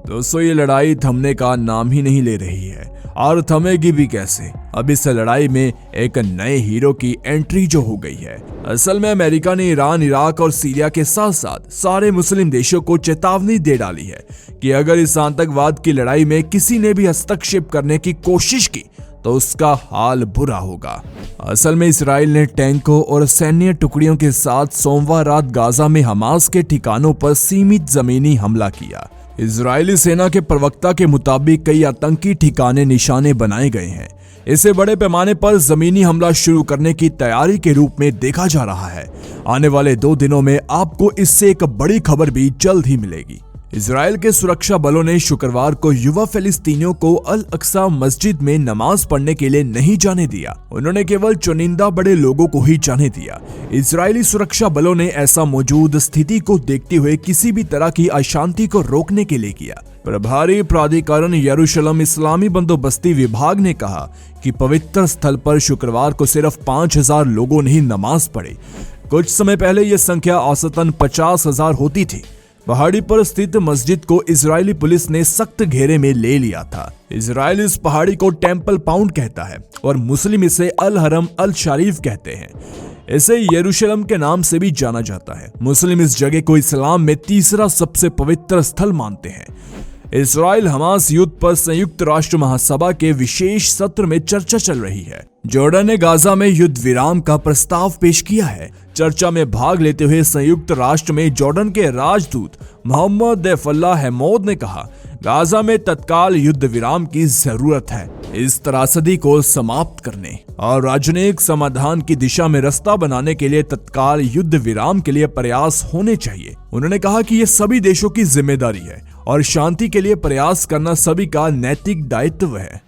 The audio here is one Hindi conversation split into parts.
दोस्तों, ये लड़ाई थमने का नाम ही नहीं ले रही है और थमेगी भी कैसे। अब इस लड़ाई में एक नए हीरो की एंट्री जो हो गई है। असल में अमेरिका ने ईरान, इराक और सीरिया के साथ साथ सारे मुस्लिम देशों को चेतावनी दे डाली है कि अगर इस आतंकवाद की लड़ाई में किसी ने भी हस्तक्षेप करने की कोशिश की तो उसका हाल बुरा होगा। असल में इसराइल ने टैंकों और सैन्य टुकड़ियों के साथ सोमवार रात गाजा में हमास के ठिकानों पर सीमित जमीनी हमला किया। इजरायली सेना के प्रवक्ता के मुताबिक कई आतंकी ठिकाने निशाने बनाए गए हैं। इसे बड़े पैमाने पर जमीनी हमला शुरू करने की तैयारी के रूप में देखा जा रहा है। आने वाले 2 दिनों में आपको इससे एक बड़ी खबर भी जल्द ही मिलेगी। इजराइल के सुरक्षा बलों ने शुक्रवार को युवा फिलिस्तीनियों को अल अक्सा मस्जिद में नमाज पढ़ने के लिए नहीं जाने दिया। उन्होंने केवल चुनिंदा बड़े लोगों को ही जाने दिया। इजरायली सुरक्षा बलों ने ऐसा मौजूद स्थिति को देखते हुए किसी भी तरह की अशांति को रोकने के लिए किया। प्रभारी प्राधिकरण यरूशलेम इस्लामी बंदोबस्ती विभाग ने कहा कि पवित्र स्थल पर शुक्रवार को सिर्फ 5000 लोगों ने ही नमाज पढ़ी। कुछ समय पहले यह संख्या औसतन 50,000 होती थी। पहाड़ी पर स्थित मस्जिद को इजरायली पुलिस ने सख्त घेरे में ले लिया था। इजराइल इस पहाड़ी को टेम्पल पाउंड कहता है और मुस्लिम इसे अल हरम अल शरीफ कहते हैं। इसे यरूशलेम के नाम से भी जाना जाता है। मुस्लिम इस जगह को इस्लाम में तीसरा सबसे पवित्र स्थल मानते हैं। इजराइल हमास युद्ध पर संयुक्त राष्ट्र महासभा के विशेष सत्र में चर्चा चल रही है। जॉर्डन ने गाजा में युद्ध विराम का प्रस्ताव पेश किया है। चर्चा में भाग लेते हुए संयुक्त राष्ट्र में जॉर्डन के राजदूत मोहम्मद दैफुल्लाह हमौद ने कहा, गाजा में तत्काल युद्ध विराम की जरूरत है। इस त्रासदी को समाप्त करने और राजनयिक समाधान की दिशा में रास्ता बनाने के लिए तत्काल युद्ध विराम के लिए प्रयास होने चाहिए। उन्होंने कहा कि यह सभी देशों की जिम्मेदारी है और शांति के लिए प्रयास करना सभी का नैतिक दायित्व है।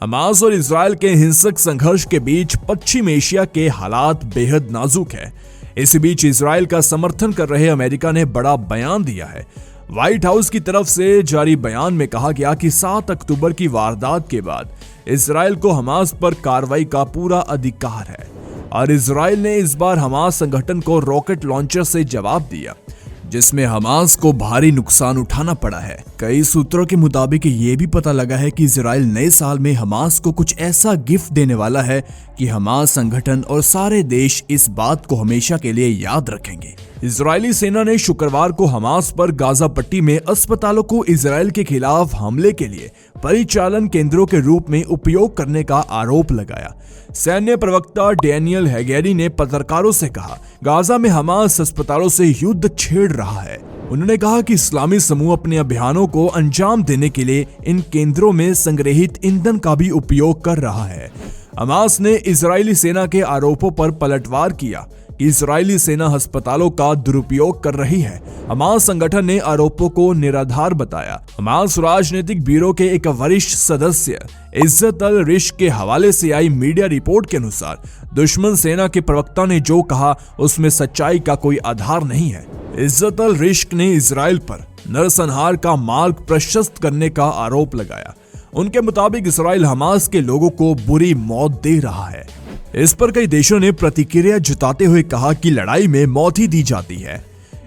हमास और इजराइल के हिंसक संघर्ष के बीच पश्चिम एशिया के हालात बेहद नाजुक है। इस बीच इजराइल का समर्थन कर रहे अमेरिका ने बड़ा बयान दिया है। व्हाइट हाउस की तरफ से जारी बयान में कहा गया कि 7 अक्टूबर की वारदात के बाद इजराइल को हमास पर कार्रवाई का पूरा अधिकार है और इजराइल ने इस बार हमास संगठन को रॉकेट लॉन्चर से जवाब दिया, जिसमें हमास को भारी नुकसान उठाना पड़ा है। कई सूत्रों के मुताबिक ये भी पता लगा है कि इजराइल नए साल में हमास को कुछ ऐसा गिफ्ट देने वाला है कि हमास संगठन और सारे देश इस बात को हमेशा के लिए याद रखेंगे। इजरायली सेना ने शुक्रवार को हमास पर गाजा पट्टी में अस्पतालों को इजराइल के खिलाफ हमले के लिए परिचालन केंद्रों के रूप में उपयोग करने का आरोप लगाया। सैन्य प्रवक्ता डैनियल हैगेरी ने पत्रकारों से कहा, गाजा में हमास अस्पतालों से युद्ध छेड़ रहा है। उन्होंने कहा कि इस्लामी समूह अपने अभियानों को अंजाम देने के लिए इन केंद्रों में संग्रहित ईंधन का भी उपयोग कर रहा है। हमास ने इजरायली सेना के आरोपों पर पलटवार किया कि इजरायली सेना अस्पतालों का दुरुपयोग कर रही है। हमास संगठन ने आरोपों को निराधार बताया। हमास राजनीतिक ब्यूरो के एक वरिष्ठ सदस्य इज्जत अल रिश्क के हवाले से आई मीडिया रिपोर्ट के अनुसार दुश्मन सेना के प्रवक्ता ने जो कहा उसमें सच्चाई का कोई आधार नहीं है। इज्जत अल रिश्क ने इजराइल पर नरसंहार का मार्ग प्रशस्त करने का आरोप लगाया। उनके मुताबिक इजराइल हमास के लोगों को बुरी मौत दे रहा है। इस पर कई देशों ने प्रतिक्रिया जताते हुए कहा कि लड़ाई में मौत ही दी जाती है।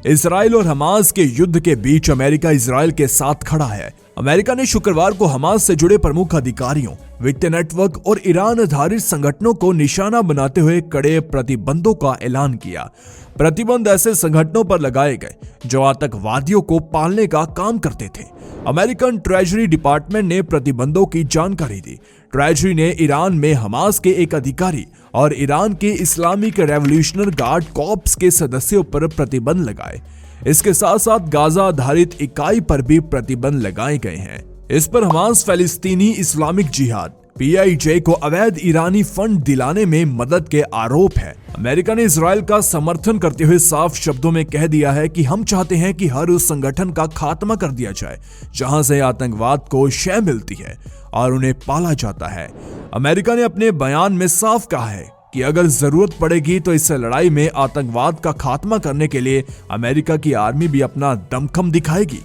इजराइल और हमास के युद्ध के बीच अमेरिका इजराइल के साथ खड़ा है। अमेरिका ने शुक्रवार को हमास से जुड़े प्रमुख अधिकारियों, वित्तीय नेटवर्क और ईरान आधारित संगठनों को निशाना बनाते हुए कड़े प्रतिबंधों का ऐलान किया। प्रतिबंध ऐसे संगठनों पर लगाए गए जो आतंकवादियों को पालने का काम करते थे। अमेरिकन ट्रेजरी डिपार्टमेंट ने प्रतिबंधों की जानकारी दी। ट्रेजरी ने ईरान में हमास के एक अधिकारी और ईरान के इस्लामिक रेवोल्यूशनरी गार्ड कॉर्प्स के सदस्यों पर प्रतिबंध लगाए। इसके साथ साथ गाजा आधारित इकाई पर भी प्रतिबंध लगाए गए हैं। इस पर हमास फलस्तीनी इस्लामिक जिहाद PIJ को अवैध ईरानी फंड दिलाने में मदद के आरोप है। अमेरिका ने इजराइल का समर्थन करते हुए साफ शब्दों में कह दिया है कि हम चाहते हैं कि हर उस संगठन का खात्मा कर दिया जाए जहां से आतंकवाद को शय मिलती है और उन्हें पाला जाता है। अमेरिका ने अपने बयान में साफ कहा है कि अगर जरूरत पड़ेगी तो इस लड़ाई में आतंकवाद का खात्मा करने के लिए अमेरिका की आर्मी भी अपना दमखम दिखाएगी।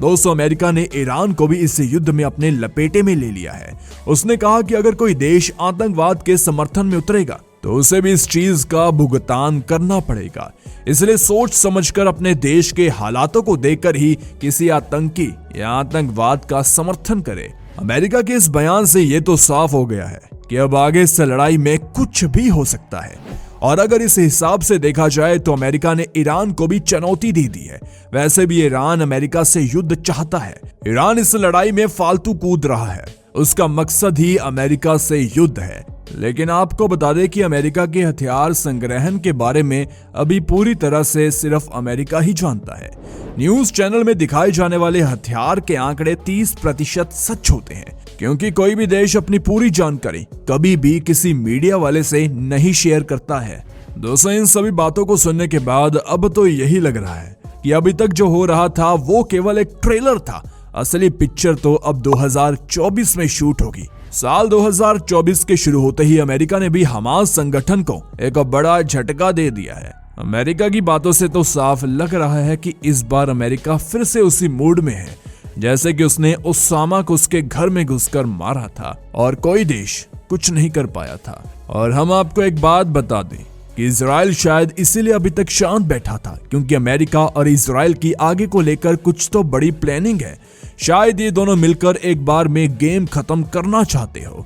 दोस्तों, अमेरिका ने ईरान को भी इस युद्ध में अपने लपेटे में ले लिया है। उसने कहा कि अगर कोई देश आतंकवाद के समर्थन में उतरेगा तो उसे भी इस चीज का भुगतान करना पड़ेगा। इसलिए सोच समझकर अपने देश के हालातों को देखकर ही किसी आतंकी या आतंकवाद का समर्थन करे। अमेरिका के इस बयान से ये तो साफ हो गया है कि अब आगे इस लड़ाई में कुछ भी हो सकता है। और अगर इस हिसाब से देखा जाए तो अमेरिका ने ईरान को भी चुनौती दे दी है। वैसे भी ईरान अमेरिका से युद्ध चाहता है। ईरान इस लड़ाई में फालतू कूद रहा है, उसका मकसद ही अमेरिका से युद्ध है। लेकिन आपको बता दें कि अमेरिका के हथियार संग्रहण के बारे में अभी पूरी तरह से सिर्फ अमेरिका ही जानता है। न्यूज चैनल में दिखाए जाने वाले हथियार के आंकड़े 30% सच होते हैं, क्योंकि कोई भी देश अपनी पूरी जानकारी कभी भी किसी मीडिया वाले से नहीं शेयर करता है। दोस्तों, इन सभी बातों को सुनने के बाद अब तो यही लग रहा है कि अभी तक जो हो रहा था वो केवल एक ट्रेलर था। असली पिक्चर तो अब 2024 में शूट होगी। साल 2024 के शुरू होते ही अमेरिका ने भी हमास संगठन को एक बड़ा झटका दे दिया है। अमेरिका की बातों से तो साफ लग रहा है कि इस बार अमेरिका फिर से उसी मूड में है जैसे कि उसने उसामा को उसके घर में घुसकर मारा था और कोई देश कुछ नहीं कर पाया था। और हम आपको एक बात बता दें कि इजराइल शायद इसीलिए अभी तक शांत बैठा था, क्योंकि अमेरिका और इजराइल की आगे को लेकर कुछ तो बड़ी प्लानिंग है। शायद ये दोनों मिलकर एक बार में गेम खत्म करना चाहते हो।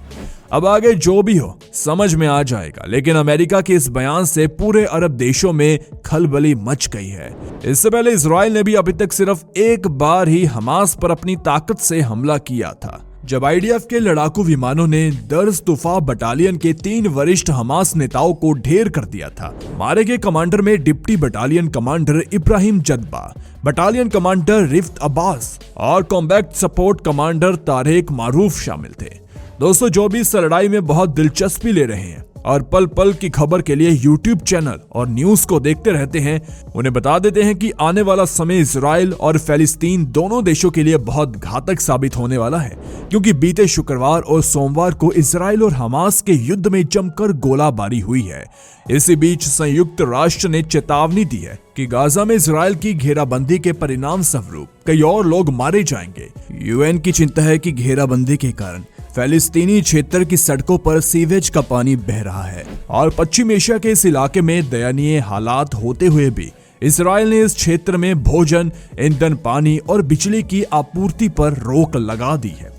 अब आगे जो भी हो समझ में आ जाएगा, लेकिन अमेरिका के इस बयान से पूरे अरब देशों में खलबली मच गई है। इससे पहले इजराइल ने भी अभी तक सिर्फ एक बार ही हमास पर अपनी ताकत से हमला किया था, जब आईडीएफ के लड़ाकू विमानों ने दर्ज तुफा बटालियन के 3 वरिष्ठ हमास नेताओं को ढेर कर दिया था। मारे गए कमांडर में deputy battalion commander Ibrahim Jadba, battalion commander Rifat Abbas और combat support commander Tarek Maroof शामिल थे। दोस्तों, जो भी इस लड़ाई में बहुत दिलचस्पी ले रहे हैं और पल पल की खबर के लिए यूट्यूब चैनल और न्यूज को देखते रहते हैं, उन्हें बता देते हैं कि आने वाला समय इजराइल और फिलिस्तीन दोनों देशों के लिए बहुत घातक साबित होने वाला है, क्योंकि बीते शुक्रवार और सोमवार को इजराइल और हमास के युद्ध में जमकर गोलाबारी हुई है। इसी बीच संयुक्त राष्ट्र ने चेतावनी दी है कि गाजा में इजराइल की घेराबंदी के परिणाम स्वरूप कई और लोग मारे जाएंगे। यूएन की चिंता है कि घेराबंदी के कारण फिलिस्तीनी क्षेत्र की सड़कों पर सीवेज का पानी बह रहा है और पश्चिम एशिया के इस इलाके में दयनीय हालात होते हुए भी इजराइल ने इस क्षेत्र में भोजन, ईंधन, पानी और बिजली की आपूर्ति पर रोक लगा दी है।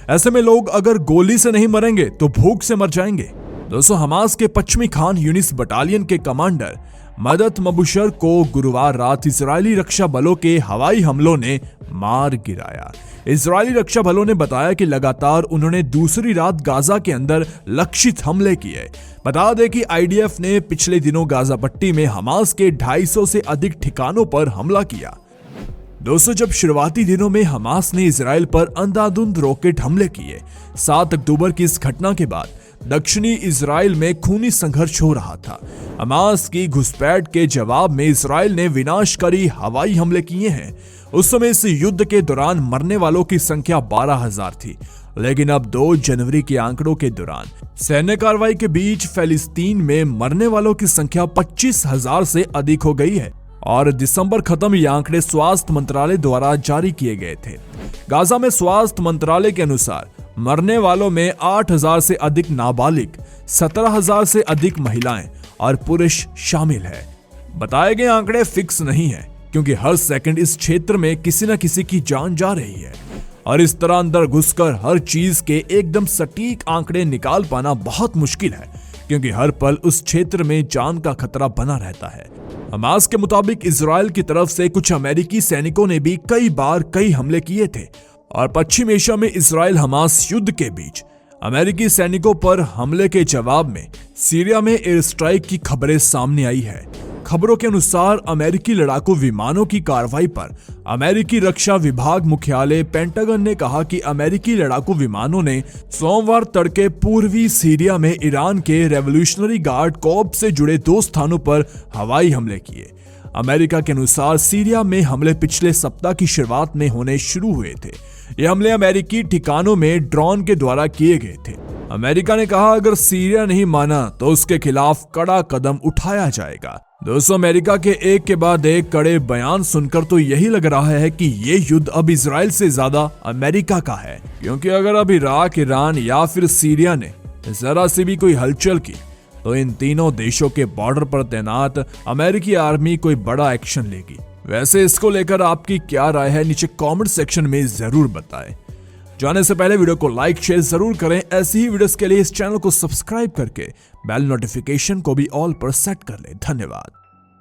ऐसे में लोग अगर गोली से नहीं मरेंगे तो भूख से मर जाएंगे। दोस्तों, हमास के पश्चिमी खान यूनिस बटालियन के कमांडर मदत मबुशर को गुरुवार रात इजरायली रक्षा बलों के हवाई हमलों ने मार गिराया। इजरायली रक्षा बलों ने बताया कि लगातार उन्होंने दूसरी रात गाजा के अंदर लक्षित हमले किए। बता दें कि आईडीएफ ने पिछले दिनों गाजा पट्टी में हमास के 250 से अधिक ठिकानों पर हमला किया। दोस्तों, जब शुरुआती दिनों में हमास ने इजराइल पर अंधाधुंध रॉकेट हमले किए, 7 अक्टूबर की इस घटना के बाद दक्षिणी इजराइल में खूनी संघर्ष हो रहा था। हमास की घुसपैठ के जवाब में इजराइल ने विनाशकारी हवाई हमले किए हैं। उस समय इस युद्ध के दौरान मरने वालों की संख्या 12,000 थी, लेकिन अब 2 जनवरी के आंकड़ों के दौरान सैन्य कार्रवाई के बीच फिलिस्तीन में मरने वालों की संख्या 25,000 से अधिक हो गई है और दिसंबर खत्म ये आंकड़े स्वास्थ्य मंत्रालय द्वारा जारी किए गए थे। गाजा में स्वास्थ्य मंत्रालय के अनुसार मरने वालों में 8,000 से अधिक नाबालिग, 17,000 से अधिक महिलाएं और पुरुष शामिल है। बताए गए आंकड़े फिक्स नहीं है, क्योंकि हर सेकंड इस क्षेत्र में किसी न किसी की जान जा रही है और इस तरह अंदर घुसकर हर चीज के एकदम सटीक आंकड़े निकाल पाना बहुत मुश्किल है, क्योंकि हर पल उस क्षेत्र में जान का खतरा बना रहता है। हमास के मुताबिक इजराइल की तरफ से कुछ अमेरिकी सैनिकों ने भी कई बार कई हमले किए थे और पश्चिम एशिया में इजराइल हमास युद्ध के बीच अमेरिकी सैनिकों पर हमले के जवाब में सीरिया में एयर स्ट्राइक की खबरें सामने आई है। खबरों के अनुसार अमेरिकी लड़ाकू विमानों की कार्रवाई पर अमेरिकी रक्षा विभाग मुख्यालय पेंटागन ने कहा कि अमेरिकी लड़ाकू विमानों ने सोमवार तड़के पूर्वी सीरिया में ईरान के रेवोल्यूशनरी गार्ड कॉर्प्स से जुड़े 2 स्थानों पर हवाई हमले किए। अमेरिका के अनुसार सीरिया में हमले पिछले सप्ताह की शुरुआत में होने शुरू हुए थे। ये हमले अमेरिकी ठिकानों में ड्रोन के द्वारा किए गए थे। अमेरिका ने कहा अगर सीरिया नहीं माना तो उसके खिलाफ कड़ा कदम उठाया जाएगा। दोस्तों, अमेरिका के एक के बाद एक कड़े बयान सुनकर तो यही लग रहा है कि ये युद्ध अब इजराइल से ज्यादा अमेरिका का है, क्योंकि अगर अब इराक, ईरान या फिर सीरिया ने जरा सी भी कोई हलचल की तो इन तीनों देशों के बॉर्डर पर तैनात अमेरिकी आर्मी कोई बड़ा एक्शन लेगी। वैसे इसको लेकर आपकी क्या राय है, नीचे कमेंट सेक्शन में जरूर बताएं। जाने से पहले वीडियो को लाइक शेयर जरूर करें। ऐसी ही वीडियोस के लिए इस चैनल को सब्सक्राइब करके बेल नोटिफिकेशन को भी ऑल पर सेट कर लें। धन्यवाद।